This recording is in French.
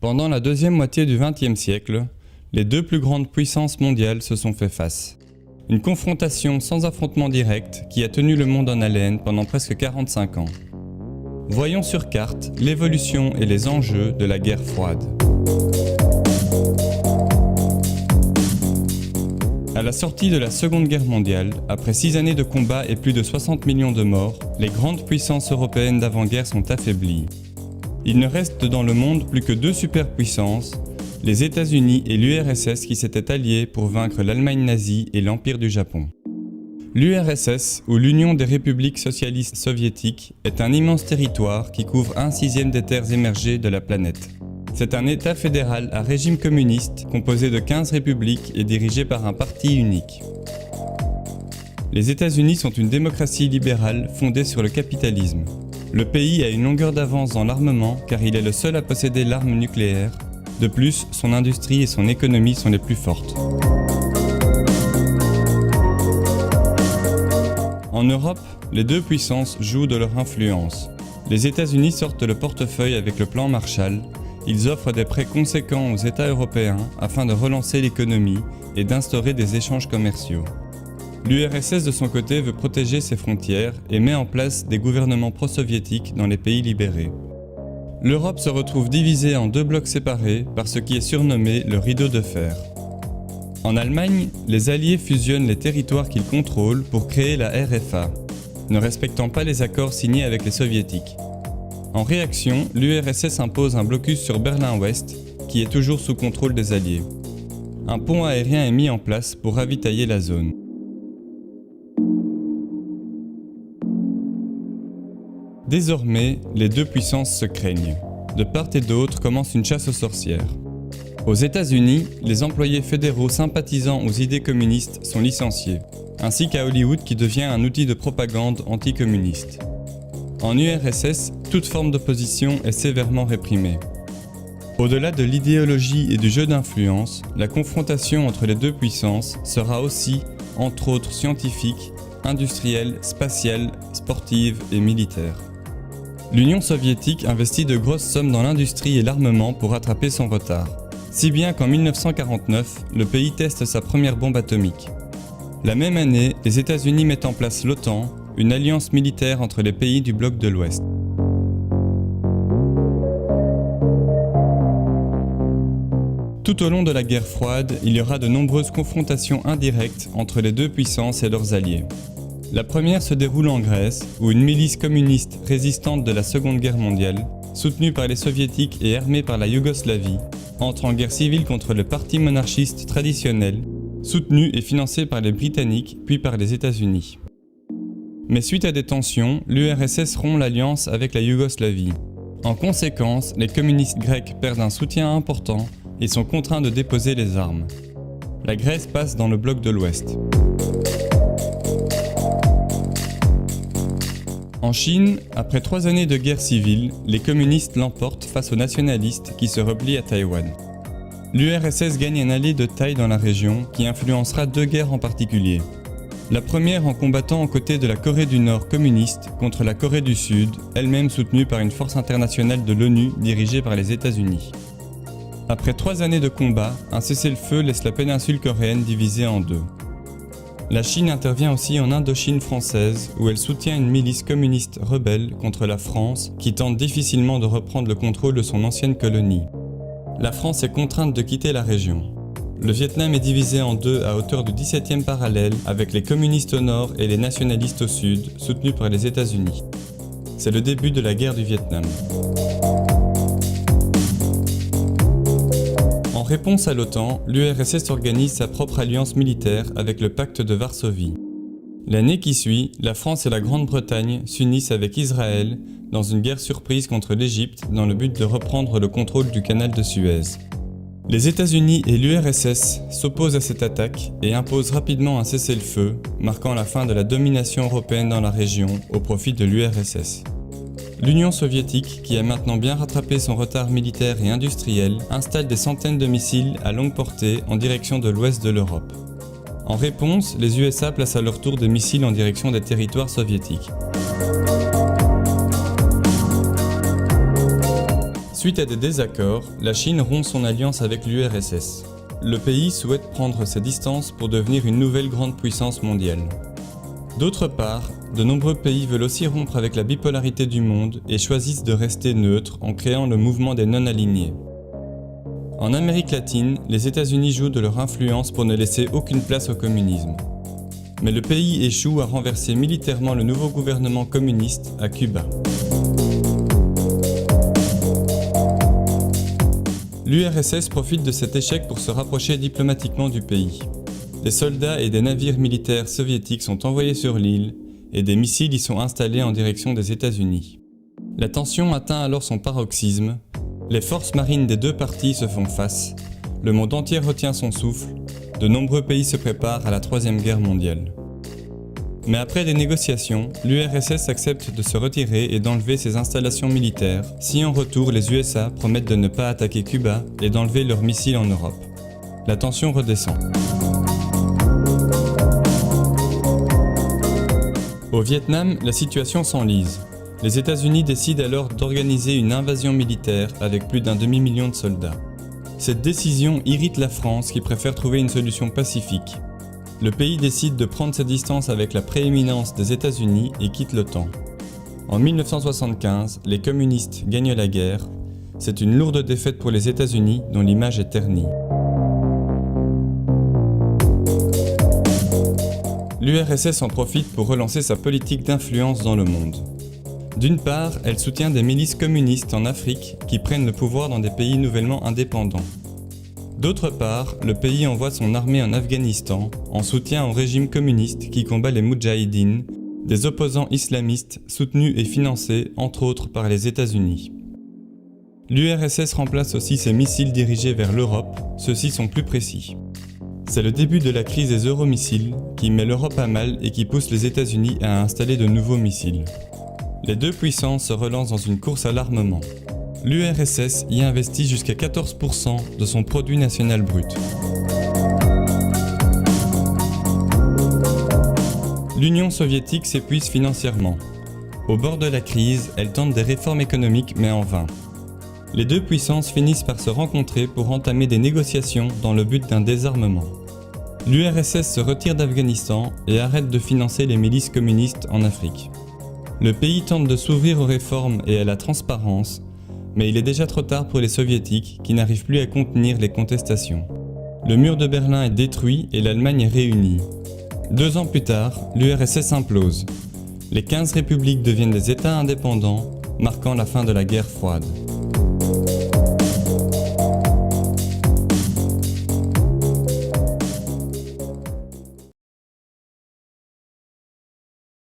Pendant la deuxième moitié du XXe siècle, les deux plus grandes puissances mondiales se sont fait face. Une confrontation sans affrontement direct qui a tenu le monde en haleine pendant presque 45 ans. Voyons sur carte l'évolution et les enjeux de la guerre froide. À la sortie de la Seconde Guerre mondiale, après 6 années de combats et plus de 60 millions de morts, les grandes puissances européennes d'avant-guerre sont affaiblies. Il ne reste dans le monde plus que deux superpuissances, les États-Unis et l'URSS qui s'étaient alliés pour vaincre l'Allemagne nazie et l'Empire du Japon. L'URSS, ou l'Union des républiques socialistes soviétiques, est un immense territoire qui couvre 1/6 des terres émergées de la planète. C'est un État fédéral à régime communiste composé de 15 républiques et dirigé par un parti unique. Les États-Unis sont une démocratie libérale fondée sur le capitalisme. Le pays a une longueur d'avance dans l'armement car il est le seul à posséder l'arme nucléaire. De plus, son industrie et son économie sont les plus fortes. En Europe, les deux puissances jouent de leur influence. Les États-Unis sortent le portefeuille avec le plan Marshall. Ils offrent des prêts conséquents aux États européens afin de relancer l'économie et d'instaurer des échanges commerciaux. L'URSS de son côté veut protéger ses frontières et met en place des gouvernements pro-soviétiques dans les pays libérés. L'Europe se retrouve divisée en deux blocs séparés par ce qui est surnommé le rideau de fer. En Allemagne, les Alliés fusionnent les territoires qu'ils contrôlent pour créer la RFA, ne respectant pas les accords signés avec les Soviétiques. En réaction, l'URSS impose un blocus sur Berlin-Ouest, qui est toujours sous contrôle des Alliés. Un pont aérien est mis en place pour ravitailler la zone. Désormais, les deux puissances se craignent. De part et d'autre commence une chasse aux sorcières. Aux États-Unis, les employés fédéraux sympathisant aux idées communistes sont licenciés, ainsi qu'à Hollywood qui devient un outil de propagande anticommuniste. En URSS, toute forme d'opposition est sévèrement réprimée. Au-delà de l'idéologie et du jeu d'influence, la confrontation entre les deux puissances sera aussi, entre autres scientifique, industrielle, spatiale, sportive et militaire. L'Union soviétique investit de grosses sommes dans l'industrie et l'armement pour rattraper son retard. Si bien qu'en 1949, le pays teste sa première bombe atomique. La même année, les États-Unis mettent en place l'OTAN, une alliance militaire entre les pays du bloc de l'Ouest. Tout au long de la guerre froide, il y aura de nombreuses confrontations indirectes entre les deux puissances et leurs alliés. La première se déroule en Grèce, où une milice communiste résistante de la Seconde Guerre mondiale, soutenue par les Soviétiques et armée par la Yougoslavie, entre en guerre civile contre le parti monarchiste traditionnel, soutenu et financé par les Britanniques puis par les États-Unis. Mais suite à des tensions, l'URSS rompt l'alliance avec la Yougoslavie. En conséquence, les communistes grecs perdent un soutien important et sont contraints de déposer les armes. La Grèce passe dans le bloc de l'Ouest. En Chine, après 3 années de guerre civile, les communistes l'emportent face aux nationalistes qui se replient à Taïwan. L'URSS gagne un allié de taille dans la région qui influencera 2 guerres en particulier. La première en combattant aux côtés de la Corée du Nord communiste contre la Corée du Sud, elle-même soutenue par une force internationale de l'ONU dirigée par les États-Unis. Après 3 années de combat, un cessez-le-feu laisse la péninsule coréenne divisée en 2. La Chine intervient aussi en Indochine française où elle soutient une milice communiste rebelle contre la France qui tente difficilement de reprendre le contrôle de son ancienne colonie. La France est contrainte de quitter la région. Le Vietnam est divisé en 2 à hauteur du 17e parallèle avec les communistes au nord et les nationalistes au sud soutenus par les États-Unis. C'est le début de la guerre du Vietnam. En réponse à l'OTAN, l'URSS organise sa propre alliance militaire avec le pacte de Varsovie. L'année qui suit, la France et la Grande-Bretagne s'unissent avec Israël dans une guerre surprise contre l'Égypte dans le but de reprendre le contrôle du canal de Suez. Les États-Unis et l'URSS s'opposent à cette attaque et imposent rapidement un cessez-le-feu, marquant la fin de la domination européenne dans la région au profit de l'URSS. L'Union soviétique, qui a maintenant bien rattrapé son retard militaire et industriel, installe des centaines de missiles à longue portée en direction de l'ouest de l'Europe. En réponse, les USA placent à leur tour des missiles en direction des territoires soviétiques. Suite à des désaccords, la Chine rompt son alliance avec l'URSS. Le pays souhaite prendre ses distances pour devenir une nouvelle grande puissance mondiale. D'autre part, de nombreux pays veulent aussi rompre avec la bipolarité du monde et choisissent de rester neutres en créant le mouvement des non-alignés. En Amérique latine, les États-Unis jouent de leur influence pour ne laisser aucune place au communisme. Mais le pays échoue à renverser militairement le nouveau gouvernement communiste à Cuba. L'URSS profite de cet échec pour se rapprocher diplomatiquement du pays. Des soldats et des navires militaires soviétiques sont envoyés sur l'île et des missiles y sont installés en direction des États-Unis. La tension atteint alors son paroxysme, les forces marines des deux parties se font face, le monde entier retient son souffle, de nombreux pays se préparent à la Troisième Guerre mondiale. Mais après des négociations, l'URSS accepte de se retirer et d'enlever ses installations militaires, si en retour les USA promettent de ne pas attaquer Cuba et d'enlever leurs missiles en Europe. La tension redescend. Au Vietnam, la situation s'enlise. Les États-Unis décident alors d'organiser une invasion militaire avec plus d'un demi-million de soldats. Cette décision irrite la France qui préfère trouver une solution pacifique. Le pays décide de prendre ses distances avec la prééminence des États-Unis et quitte l'OTAN. En 1975, les communistes gagnent la guerre. C'est une lourde défaite pour les États-Unis dont l'image est ternie. L'URSS en profite pour relancer sa politique d'influence dans le monde. D'une part, elle soutient des milices communistes en Afrique qui prennent le pouvoir dans des pays nouvellement indépendants. D'autre part, le pays envoie son armée en Afghanistan en soutien au régime communiste qui combat les Moudjahidines, des opposants islamistes soutenus et financés entre autres par les États-Unis. L'URSS remplace aussi ses missiles dirigés vers l'Europe, ceux-ci sont plus précis. C'est le début de la crise des euromissiles qui met l'Europe à mal et qui pousse les États-Unis à installer de nouveaux missiles. Les deux puissances se relancent dans une course à l'armement. L'URSS y investit jusqu'à 14% de son produit national brut. L'Union soviétique s'épuise financièrement. Au bord de la crise, elle tente des réformes économiques mais en vain. Les deux puissances finissent par se rencontrer pour entamer des négociations dans le but d'un désarmement. L'URSS se retire d'Afghanistan et arrête de financer les milices communistes en Afrique. Le pays tente de s'ouvrir aux réformes et à la transparence, mais il est déjà trop tard pour les soviétiques qui n'arrivent plus à contenir les contestations. Le mur de Berlin est détruit et l'Allemagne est réunie. 2 ans plus tard, l'URSS implose. Les 15 républiques deviennent des États indépendants, marquant la fin de la guerre froide.